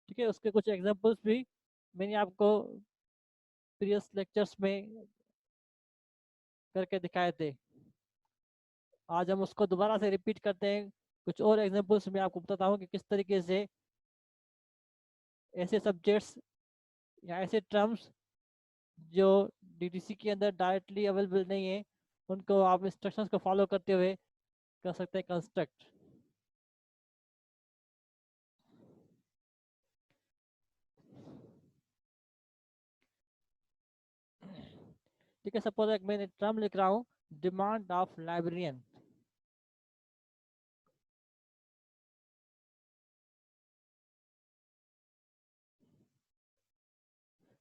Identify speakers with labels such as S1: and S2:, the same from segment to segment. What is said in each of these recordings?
S1: ठीक है, उसके कुछ एग्जांपल्स भी मैंने आपको प्रीवियस लेक्चर्स में करके दिखाए थे। आज हम उसको दोबारा से रिपीट करते हैं। कुछ और एग्जांपल्स मैं आपको बताता हूँ कि किस तरीके से ऐसे सब्जेक्ट्स या ऐसे टर्म्स जो डीटीसी के अंदर डायरेक्टली अवेलेबल नहीं है, उनको आप इंस्ट्रक्शंस को फॉलो करते हुए कर सकते हैं कंस्ट्रक्ट। ठीक है, सपोज एक मैंने टर्म लिख रहा हूँ, डिमांड ऑफ लाइब्रेरियन।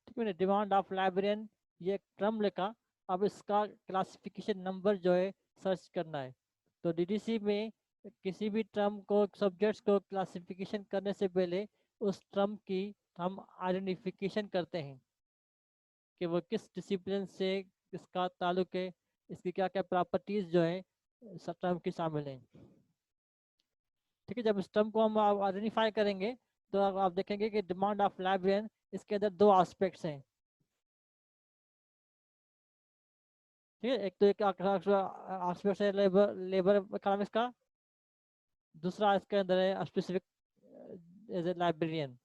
S1: ठीक है, मैंने डिमांड ऑफ लाइब्रेरियन ये एक टर्म लिखा। अब इसका क्लासिफिकेशन नंबर जो है सर्च करना है। तो डीडीसी में किसी भी टर्म को, सब्जेक्ट्स को क्लासिफिकेशन करने से पहले उस टर्म की हम आइडेंटिफिकेशन करते हैं कि वो किस डिसिप्लिन से इसका ताल्लुक है, इसकी क्या क्या प्रॉपर्टीज जो है टर्म की शामिल हैं। ठीक है, जब इस टर्म को हम आइडेंटिफाई करेंगे तो अब आप देखेंगे कि डिमांड ऑफ लाइब्रेरियन, इसके अंदर दो एस्पेक्ट्स हैं। ठीक है, एक तो एक एस्पेक्ट है लेबर लेबर इकोनॉमिक्स का, दूसरा इसके अंदर है स्पेसिफिक एज ए लाइब्रेरियन।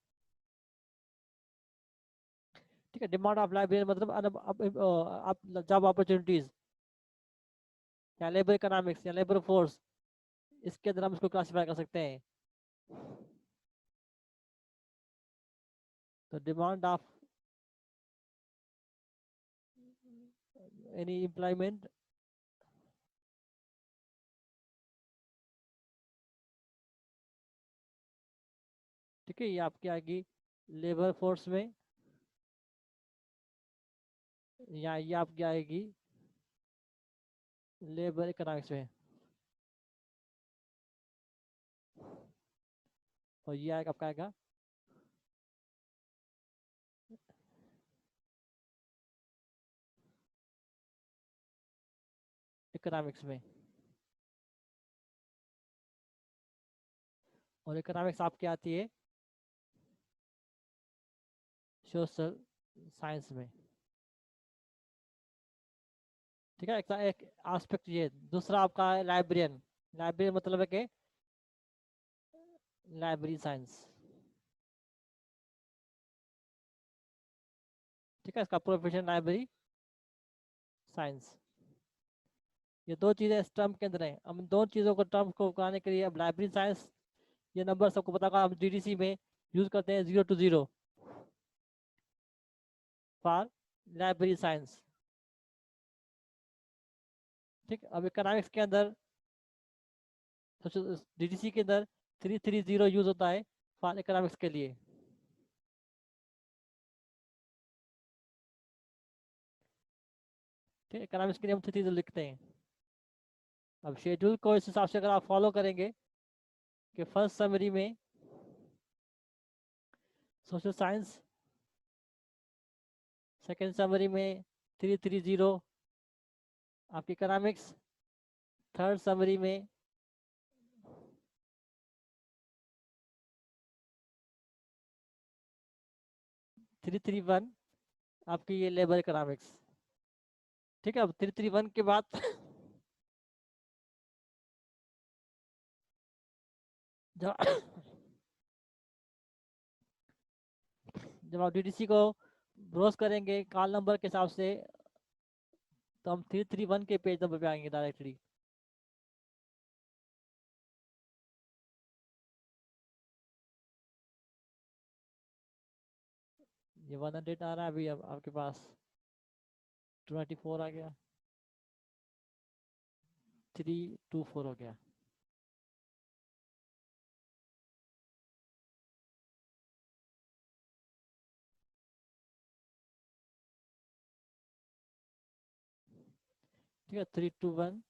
S1: ठीक है, डिमांड ऑफ लाइब्रेरियन मतलब जॉब अपॉर्चुनिटीज या लेबर इकोनॉमिक्स या लेबर फोर्स, इसके अंदर हम इसको क्लासीफाई कर सकते हैं। तो डिमांड ऑफ एनी एम्प्लॉयमेंट, ठीक है, ये आपकी आएगी लेबर फोर्स में, या ये आपकी आएगी लेबर इकोनॉमिक्स में, और ये आएगा आपका आएगा इकोनॉमिक्स में। और इकोनॉमिक्स आपकी आती है सोशल साइंस में। ठीक है, एक एस्पेक्ट ये। दूसरा आपका है लाइब्रेरियन। लाइब्रेरियन मतलब है कि लाइब्रेरी साइंस। ठीक है, इसका प्रोफेशन लाइब्रेरी साइंस। ये दो चीजें इस टर्म के अंदर हैं। हम दो चीजों को टर्म को कराने के लिए, अब लाइब्रेरी साइंस, ये नंबर सबको पता होगा, हम डीडीसी में यूज करते हैं 0 to 0 फॉर लाइब्रेरी साइंस। ठीक, अब इकोनॉमिक्स के अंदर, डीडीसी के अंदर 330 यूज होता है फॉर इकोनॉमिक्स के लिए। ठीक है, इकोनॉमिक्स के लिए हम 330 लिखते हैं। अब शेड्यूल को इस हिसाब से अगर आप फॉलो करेंगे कि फर्स्ट समरी में सोशल साइंस, सेकेंड समरी में 330 आपकी इकोनॉमिक्स, थर्ड समरी में 331 आपकी ये लेबर इकोनॉमिक्स। ठीक है, अब 331 के बाद जब जब आप डीडीसी को ब्रोस करेंगे कॉल नंबर के हिसाब से, तो हम 331 के पेज नंबर पे आएंगे डायरेक्टली। ये 100 आ रहा है अभी, अब आपके पास 24 आ गया, 324 हो गया। ठीक है, 321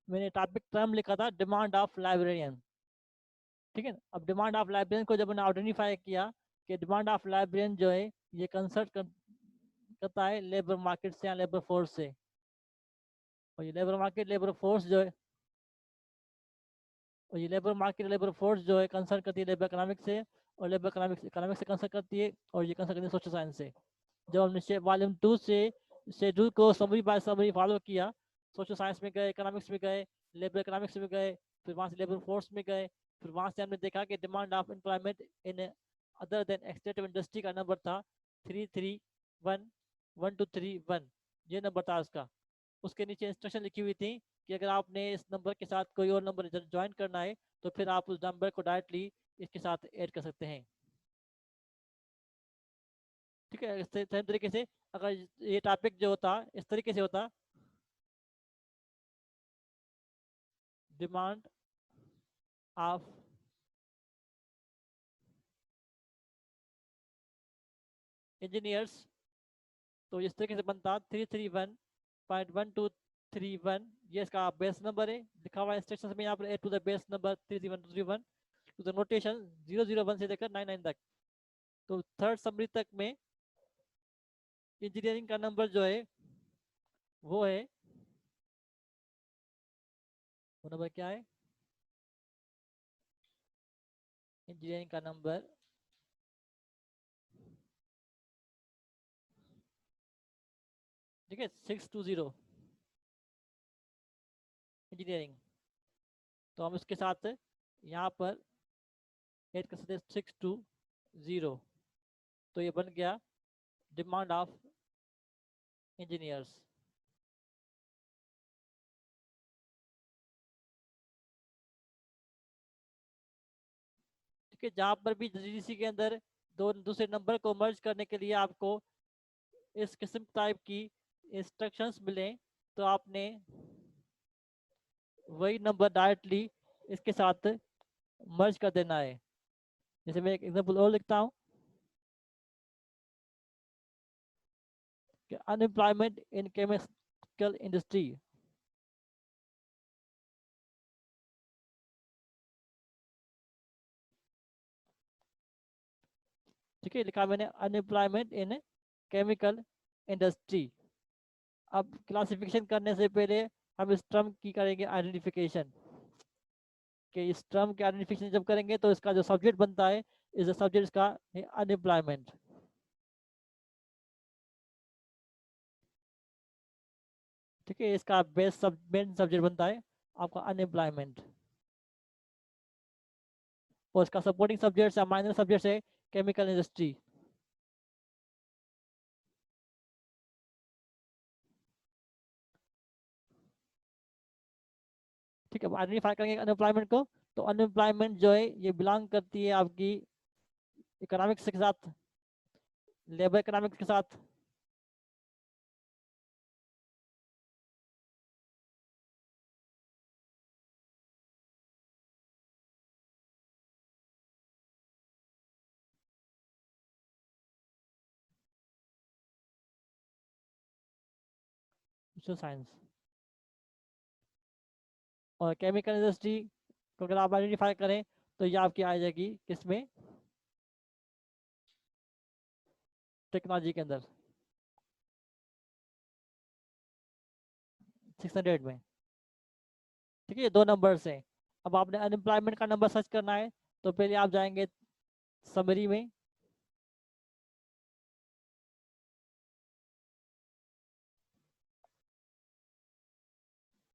S1: मैंने टॉपिक टर्म लिखा था डिमांड ऑफ लाइब्रेरियन, ठीक है ना। अब डिमांड ऑफ लाइब्रेरियन को जब मैंने आइडेंटिफाई किया कि डिमांड ऑफ लाइब्रेरियन जो है ये कंसल्ट करता है लेबर मार्केट से या लेबर फोर्स से, और ये लेबर मार्केट लेबर फोर्स जो है, और ये लेबर मार्केट लेबर फोर्स जो है कंसल्ट करती है लेबर इकोनॉमिक्स से, और लेबर इकोनॉमिक्स से कंसल्ट करती है, और ये कंसल्ट करती है सोशल साइंस से। जब हमने वॉल्यूम 2 से शेड्यूल को समरी बाय समरी फॉलो किया, सोशल साइंस में गए, इकोनॉमिक्स में गए, लेबर इकोनॉमिक्स में गए, फिर वहाँ से लेबर फोर्स में गए, फिर वहाँ से हमने देखा कि demand of employment in other than extractive industry का नंबर था 3311231, ये नंबर था उसका। उसके नीचे इंस्ट्रक्शन लिखी हुई थी कि अगर आपने इस नंबर के साथ कोई और नंबर ज्वाइन करना है तो फिर आप उस नंबर को डायरेक्टली इसके साथ ऐड कर सकते हैं, ठीक है। इस सेम तरीके से अगर ये टॉपिक जो होता इस तरीके से होता, डिमांड ऑफ इंजीनियर्स, तो इस तरीके से बनता 331.1231, ये इसका बेस नंबर है, लिखा हुआ इंस्ट्रक्शन में यहाँ पर to the base number 331 to the notation 001 से लेकर 99 तक। तो थर्ड समरी तक में इंजीनियरिंग का नंबर जो है वो है, वो नंबर क्या है, इंजीनियरिंग का नंबर ठीक है 620 इंजीनियरिंग। तो हम इसके साथ यहाँ पर ऐड कर सकते हैं 620, तो ये बन गया डिमांड ऑफ इंजीनियर्स। ठीक है, जहाँ पर भी जीडीसी के अंदर दो दूसरे नंबर को मर्ज करने के लिए आपको इस किस्म टाइप की इंस्ट्रक्शंस मिले, तो आपने वही नंबर डायरेक्टली इसके साथ मर्ज कर देना है। जैसे मैं एक एग्जांपल और लिखता हूँ कि अनएम्प्लॉयमेंट इन केमिकल इंडस्ट्री, ठीक है, लिखा मैंने अनएम्प्लॉयमेंट इन केमिकल इंडस्ट्री। अब क्लासिफिकेशन करने से पहले हम इस टर्म की करेंगे आइडेंटिफिकेशन, कि इस टर्म के आइडेंटिफिकेशन जब करेंगे तो इसका जो सब्जेक्ट बनता है इस सब्जेक्ट का अनएम्प्लॉयमेंट, ठीक है। इसका बेस सब मेन सब्जेक्ट बनता है आपका अनएम्प्लॉयमेंट, और इसका सपोर्टिंग सब्जेक्ट या माइनर सब्जेक्ट है केमिकल इंडस्ट्री। ठीक है, आइडेंटिफाई करेंगे अनएम्प्लॉयमेंट को, तो अनएम्प्लॉयमेंट जो है ये बिलोंग करती है आपकी इकोनॉमिक्स के साथ, लेबर इकोनॉमिक्स के साथ, सोशल साइंस। और केमिकल इंडस्ट्री को अगर आप आइडेंटिफाई करें तो ये आपकी आ जाएगी किसमें, टेक्नोलॉजी के अंदर 600 में, ठीक है। ये दो नंबर्स हैं। अब आपने अनएम्प्लॉयमेंट का नंबर सर्च करना है तो पहले आप जाएंगे समरी में,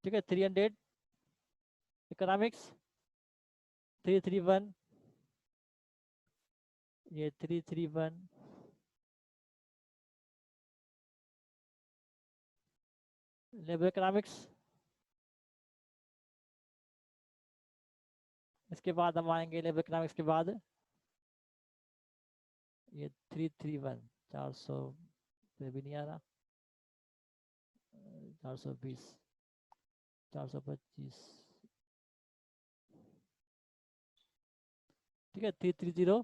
S1: ठीक है, 300 इकोनॉमिक्स 331, ये 331 लेबर इकोनॉमिक्स। इसके बाद हम आएंगे लेबर इकोनॉमिक्स के बाद ये 331, 400 पे भी नहीं आ रहा, 420, 425, ठीक है, 330,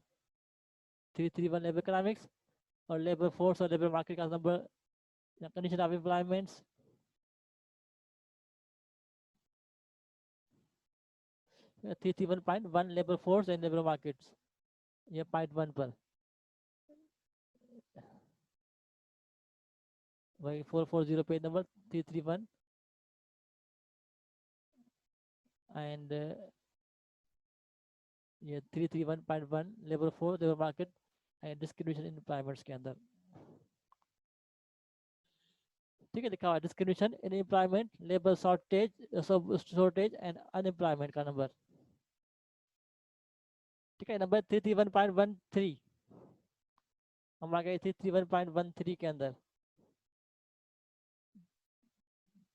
S1: 331 लेबर इकोनॉमिक्स, और लेबर फोर्स और लेबर मार्केट का number, condition of employments, 331.1 labour force and labour markets, ये पॉइंट 1 पर वही 440 पेज नंबर 331 एंड ये 331.1 labour force labour market and discrimination in employments के अंदर, ठीक है, लिखा हुआ discrimination in employment, labour shortage and unemployment का नंबर, ठीक है। नंबर 331.13 हम आ गए 331.13 के अंदर,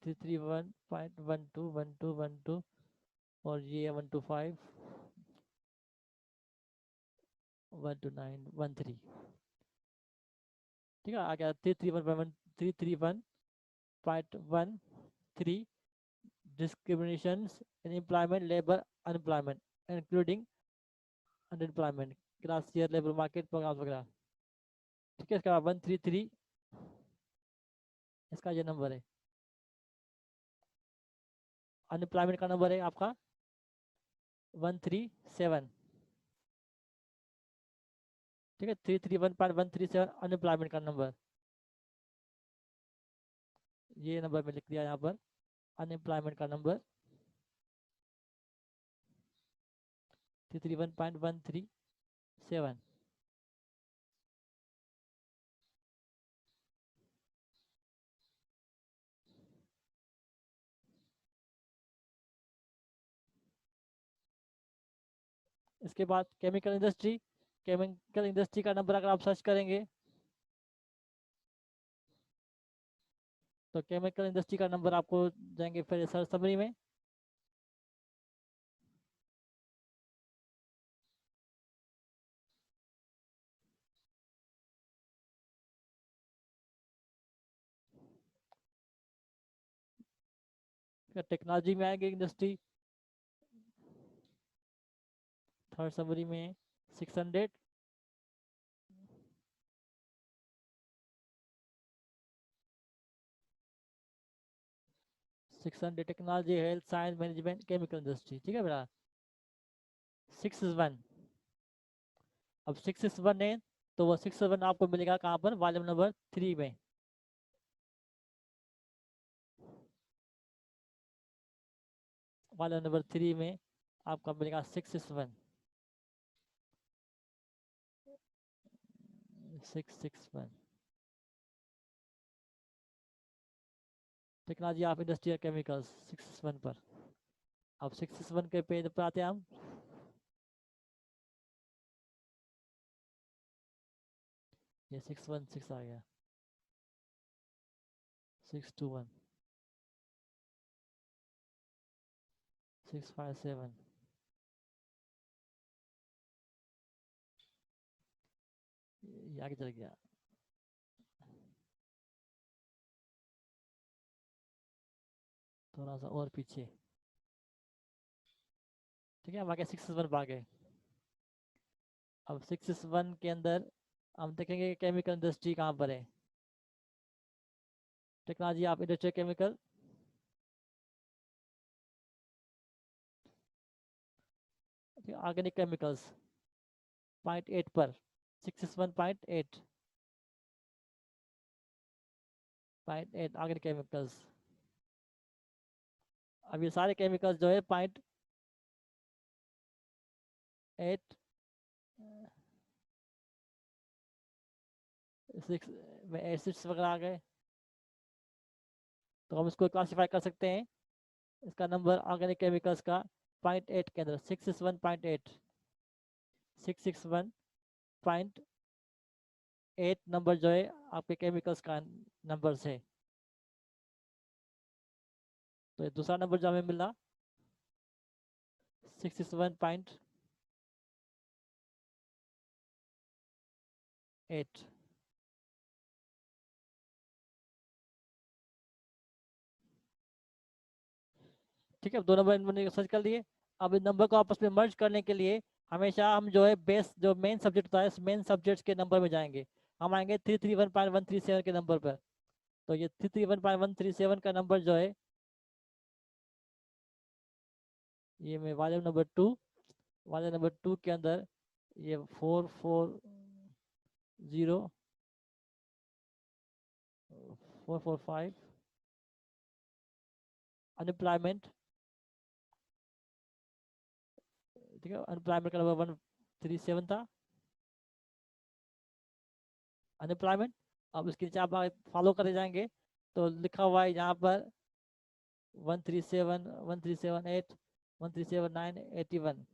S1: 331.12 और ये 125 12913, ठीक है। आ गया 331.13 discriminations in employment, labor, unemployment, including unemployment, class year labour market programme वगैरह, ठीक है। इसका 133 इसका ये नंबर है, अनएम्प्लॉयमेंट का नंबर है आपका 137, ठीक है। 331.137 अनएम्प्लॉयमेंट का नंबर, ये नंबर में लिख दिया यहाँ पर, अनएम्प्लॉयमेंट का नंबर 331.137। इसके बाद केमिकल इंडस्ट्री का नंबर अगर आप सर्च करेंगे तो केमिकल इंडस्ट्री का नंबर आपको जाएंगे फिर सर्च समरी में, टेक्नोलॉजी में आएंगे इंडस्ट्री, थर्ड समरी में 600, technology, health science, management, chemical industry, ठीक है बेटा। 6 is 1, अब 6 is 1 है तो वो 6 is 1 आपको मिलेगा कहाँ पर, वॉल्यूम नंबर 3 में, वॉल्यूम नंबर 3 में आपका मिलेगा 6 is 1, 661 technology of industrial chemicals 6 is 1 पर। अब 6 is 1 के पेज पर आते हैं हम, ये 616 आ गया, 621 657 ये आगे चल गया, थोड़ा सा और पीछे, ठीक है। हम आगे 6 is 1 पर आ गए। अब 6 is 1 के अंदर हम देखेंगे केमिकल इंडस्ट्री कहाँ पर है, technology of industrial chemical, organic chemicals point 8 पर, 6 is 1.8 ऑर्गेनिक केमिकल्स। अब ये सारे केमिकल्स जो है पॉइंट 8 6 में एसिड्स वगैरह आ गए, तो हम इसको क्लासिफाई कर सकते हैं, इसका नंबर ऑर्गेनिक केमिकल्स का 0.8 के अंदर 6 is 1.8, 661.8 नंबर जो है आपके केमिकल्स का नंबर से, तो ये दूसरा नंबर जो हमें मिला 6 is 1.8, ठीक है। 2 नंबर मैंने सर्च कर लिए। अब इन नंबर को आपस में मर्ज करने के लिए हमेशा हम जो है बेस जो मेन सब्जेक्ट होता है मेन सब्जेक्ट्स के नंबर में जाएंगे, हम आएंगे 331.137 के नंबर पर, तो ये 331.137 का नंबर जो है ये मैं वाले नंबर 2, वाले नंबर 2 के अंदर ये 440 445 अनएम्प्लॉयमेंट, ठीक है। अनएम्प्लॉयमेंट का नंबर 137 था अनएम्प्लॉयमेंट। अब इसके नीचे आप फॉलो करे जाएंगे तो लिखा हुआ है यहाँ पर 137, 1378, 1379, 81।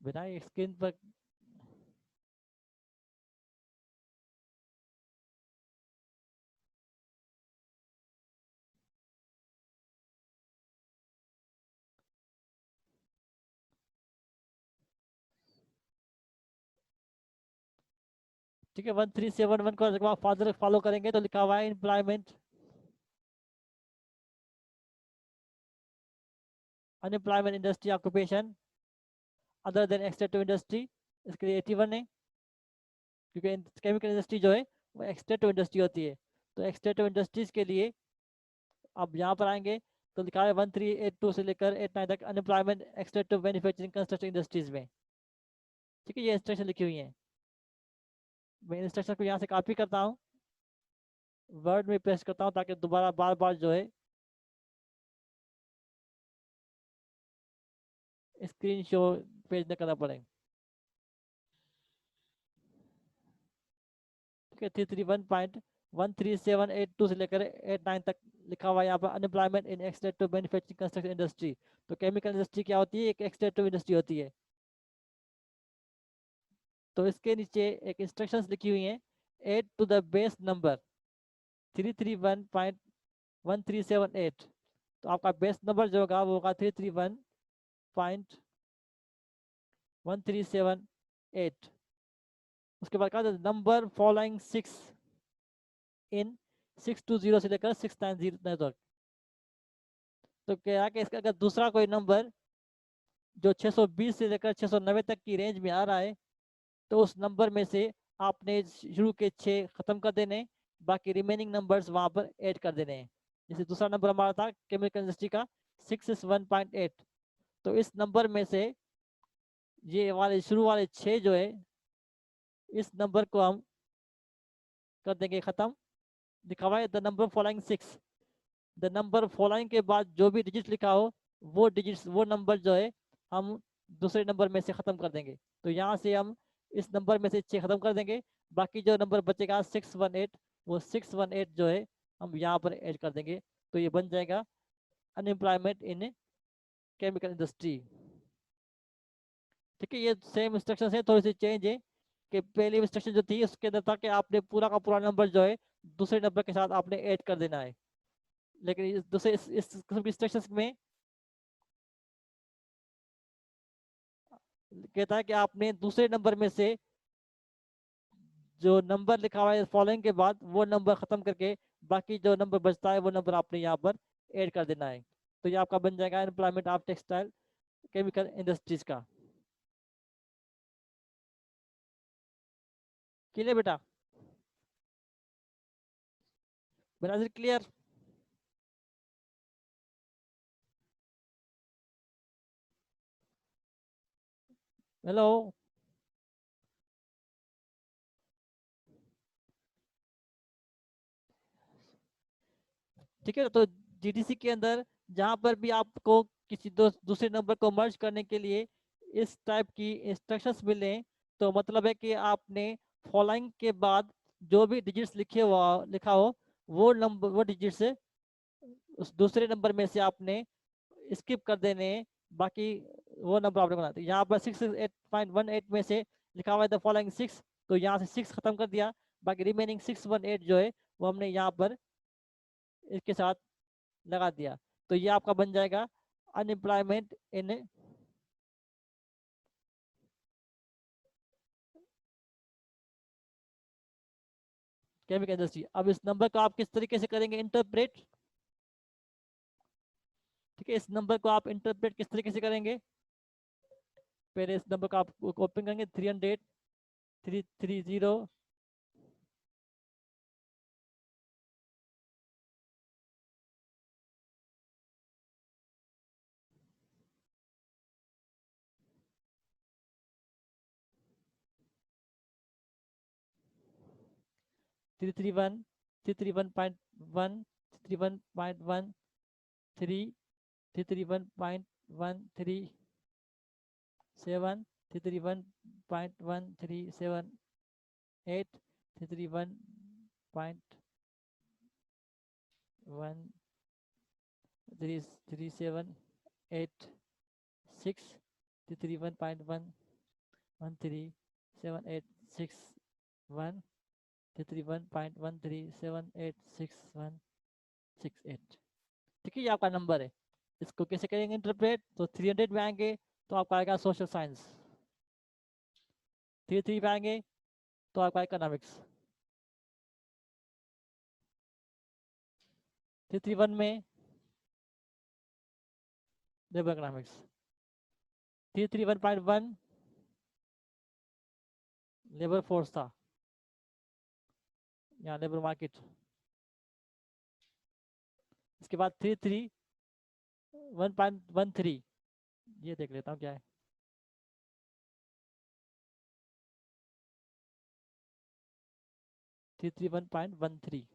S1: बिना स्क्रीन पर ठीक है। 1371 को जब आप फादर फॉलो करेंगे तो लिखा हुआ है employment, unemployment industry occupation other than extractive industry, इसके लिए 81 है, क्योंकि केमिकल इंडस्ट्री जो है वो एक्सट्रैक्टिव इंडस्ट्री होती है। तो एक्सट्रैक्टिव इंडस्ट्रीज के लिए अब यहाँ पर आएंगे तो लिखा है 1382 से लेकर 89 तक unemployment extractive manufacturing construction industries में, ठीक है। ये इंस्ट्रक्शन लिखी हुई है, मैं इंस्ट्रक्शन को यहाँ से कॉपी करता हूँ, वर्ड में पेस्ट करता हूँ ताकि दोबारा बार बार जो है स्क्रीन शो पेज न करना पड़े, ठीक है। 331.13782 से लेकर 89 तक लिखा हुआ है यहाँ पर अनएम्प्लॉयमेंट इन एक्सट्रैक्टिव मैन्युफैक्चरिंग कंस्ट्रक्शन इंडस्ट्री। तो केमिकल इंडस्ट्री क्या होती है, एक एक्सट्रैक्टिव इंडस्ट्री होती है। तो इसके नीचे एक इंस्ट्रक्शंस लिखी हुई हैं, add to the base number 331.1378। तो आपका बेस नंबर जो होगा वो होगा 331.1378। उसके बाद कहा नंबर फॉलोइंग 6 इन 620 से लेकर 690 तक। तो क्या कि इसका अगर दूसरा कोई नंबर जो 620 से लेकर 690 तक की रेंज में आ रहा है तो उस नंबर में से आपने शुरू के 6 खत्म कर देने, बाकी रिमेनिंग नंबर्स वहां पर ऐड कर देने हैं। जैसे दूसरा नंबर हमारा था केमिकल इंडस्ट्री का 661.8, तो इस नंबर में से ये वाले शुरू वाले 6 जो है इस नंबर को हम कर देंगे खत्म। लिखा हुआ है the number following 6, the number following के बाद जो भी डिजिट लिखा हो वो डिजिट्स वो नंबर जो है हम दूसरे नंबर में से खत्म कर देंगे। तो यहाँ से हम इस नंबर में से 6 खत्म कर देंगे, बाकी जो नंबर बचेगा 618, वो 618 जो है हम यहाँ पर ऐड कर देंगे। तो ये बन जाएगा अनएम्प्लॉयमेंट इन केमिकल इंडस्ट्री, ठीक है। ये सेम इंस्ट्रक्शन है, थोड़ी सी चेंज है कि पहली इंस्ट्रक्शन जो थी उसके अंदर था कि आपने पूरा का पूरा नंबर जो है दूसरे नंबर के साथ आपने ऐड कर देना है, लेकिन इस दूसरे इस किस्म की इंस्ट्रक्शंस में कहता है कि आपने दूसरे नंबर में से जो नंबर लिखा हुआ है फॉलोइंग के बाद वो नंबर खत्म करके बाकी जो नंबर बचता है वो नंबर आपने यहाँ पर ऐड कर देना है। तो ये आपका बन जाएगा employment of textile chemical industries का। क्लियर बेटा, बेटा क्लियर? हेलो, ठीक है। तो जीडीसी के अंदर जहां पर भी आपको किसी दूसरे नंबर को मर्ज करने के लिए इस टाइप की इंस्ट्रक्शंस मिले तो मतलब है कि आपने फॉलोइंग के बाद जो भी डिजिट्स लिखा हो वो नंबर वो डिजिट्स उस दूसरे नंबर में से आपने स्किप कर देने, बाकी वो नंबर आपने बनाते। यहाँ पर 668.18 में से लिखा हुआ है द फॉलोइंग 6, तो यहाँ से 6 खत्म कर दिया, बाकी रिमेनिंग 618 जो है वो हमने यहाँ पर इसके साथ लगा दिया। तो ये आपका बन जाएगा अनएम्प्लॉयमेंट इन केमिकल इंडस्ट्री। अब इस नंबर को आप किस तरीके से करेंगे इंटरप्रेट, ठीक है। इस नंबर को आप इंटरप्रेट किस तरीके से करेंगे, पहले इस नंबर को आप ओपन करेंगे 300, 330, 331, 331.1, 331.1, 331.137, 331.137, 331.13786, 331.1137861, 331.137866168। ठीक है, ये आपका नंबर है। इसको कैसे करेंगे इंटरप्रेट? तो 300 में आएंगे तो आपका आएगा सोशल साइंस, 33 पे आएंगे तो आपका इकोनॉमिक्स, 331 में लेबर इकोनॉमिक्स, 331.1 लेबर फोर्स था, यहाँ लेबर मार्केट। इसके बाद 331.13, ये देख लेता हूँ क्या है। थ्री थ्री 1.13,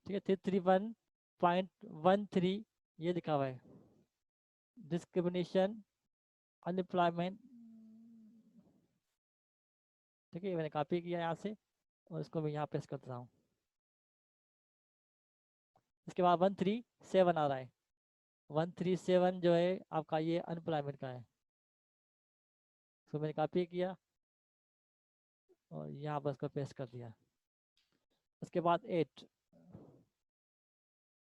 S1: ठीक है। 331.13 ये लिखा हुआ है, डिस्क्रिमिनेशन, अनएम्प्लॉयमेंट। ठीक है, मैंने कॉपी किया यहाँ से और इसको मैं यहाँ पेस्ट करता हूँ। इसके बाद 137 आ रहा है, 137 जो है आपका ये अनएम्प्लॉयमेंट का है, तो मैंने कॉपी किया और यहाँ पर इसको पेस्ट कर दिया। उसके बाद 8,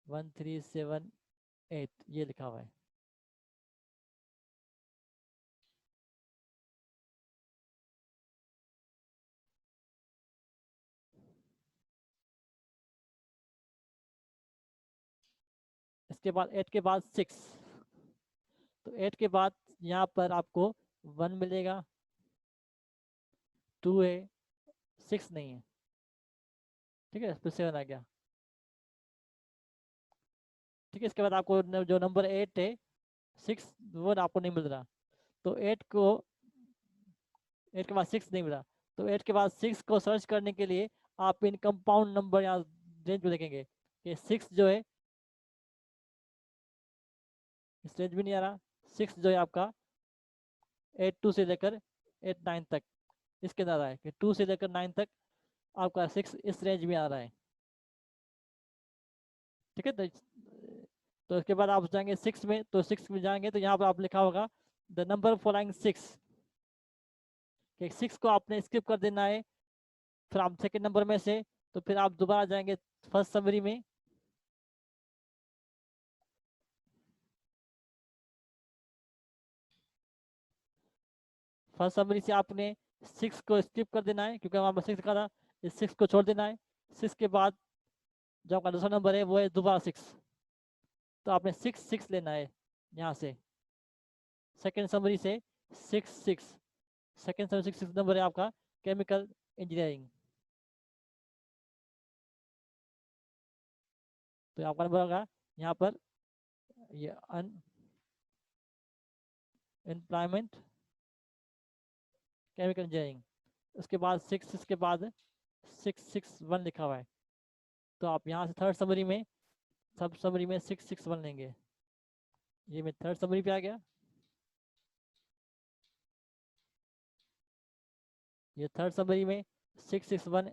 S1: 1378 ये लिखा हुआ है। इसके बाद 8 के बाद 6, तो 8 के बाद यहाँ पर आपको 1 मिलेगा, 2 है, 6 नहीं है। ठीक है, इस पर 7 आ गया। ठीक है, इसके बाद आपको जो नंबर 8 है, 6 वो आपको नहीं मिल रहा, तो 8 के बाद 6 नहीं मिला, तो 8 के बाद 6 को सर्च करने के लिए आप इन कंपाउंड नंबर यहाँ रेंज में देखेंगे कि 6 जो है इस रेंज में नहीं आ रहा, 6 जो है आपका 8 2 से लेकर 8 9 तक इसके अंदर आ रहा है, कि 2 से लेकर 9 तक आपका 6 इस रेंज में आ रहा है। ठीक है, तो इसके बाद आप जाएंगे 6 में, तो 6 में जाएंगे तो यहाँ पर आप लिखा होगा द नंबर फॉलोइंग 6, कि 6 को आपने स्किप कर देना है, फिर आप सेकेंड नंबर में से, तो फिर आप दोबारा जाएंगे फर्स्ट समरी में, फर्स्ट समरी से आपने 6 को स्किप कर देना है क्योंकि वहाँ पर 6 का था, इस 6 को छोड़ देना है। 6 के बाद जो आपका दूसरा नंबर है वो है दोबारा 6, तो आपने 6 लेना है यहाँ से सेकेंड समरी से 6 सेकेंड समरी 6 नंबर है आपका केमिकल इंजीनियरिंग, तो आपका नंबर होगा यहाँ पर ये अनएम्प्लॉयमेंट केमिकल इंजीनियरिंग। उसके बाद 6 के बाद 661 लिखा हुआ है, तो आप यहाँ से थर्ड समरी में सब समरी में 661 लेंगे। ये मैं थर्ड समरी पे आ गया, ये थर्ड समरी में 661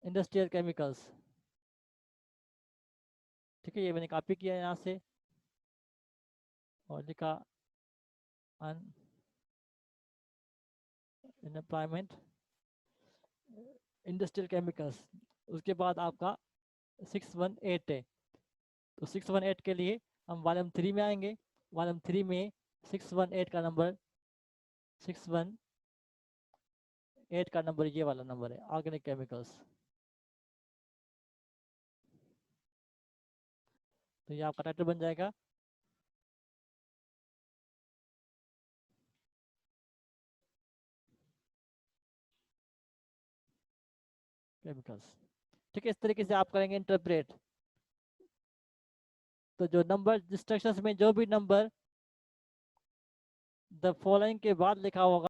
S1: इंडस्ट्रियल केमिकल्स। ठीक है, ये मैंने कॉपी किया यहाँ से और लिखा अनएम्प्लॉयमेंट इंडस्ट्रियल केमिकल्स। उसके बाद आपका 618 है, तो 618 के लिए हम वॉल्यूम 3 में आएंगे, वॉल्यूम 3 में 618 का नंबर 618 का नंबर ये वाला नंबर है, ऑर्गेनिक केमिकल्स। तो ये आपका टाइटल बन जाएगा केमिकल्स। ठीक है, इस तरीके से आप करेंगे इंटरप्रेट। तो जो नंबर इंस्ट्रक्शंस में जो भी नंबर द फॉलोइंग के बाद लिखा होगा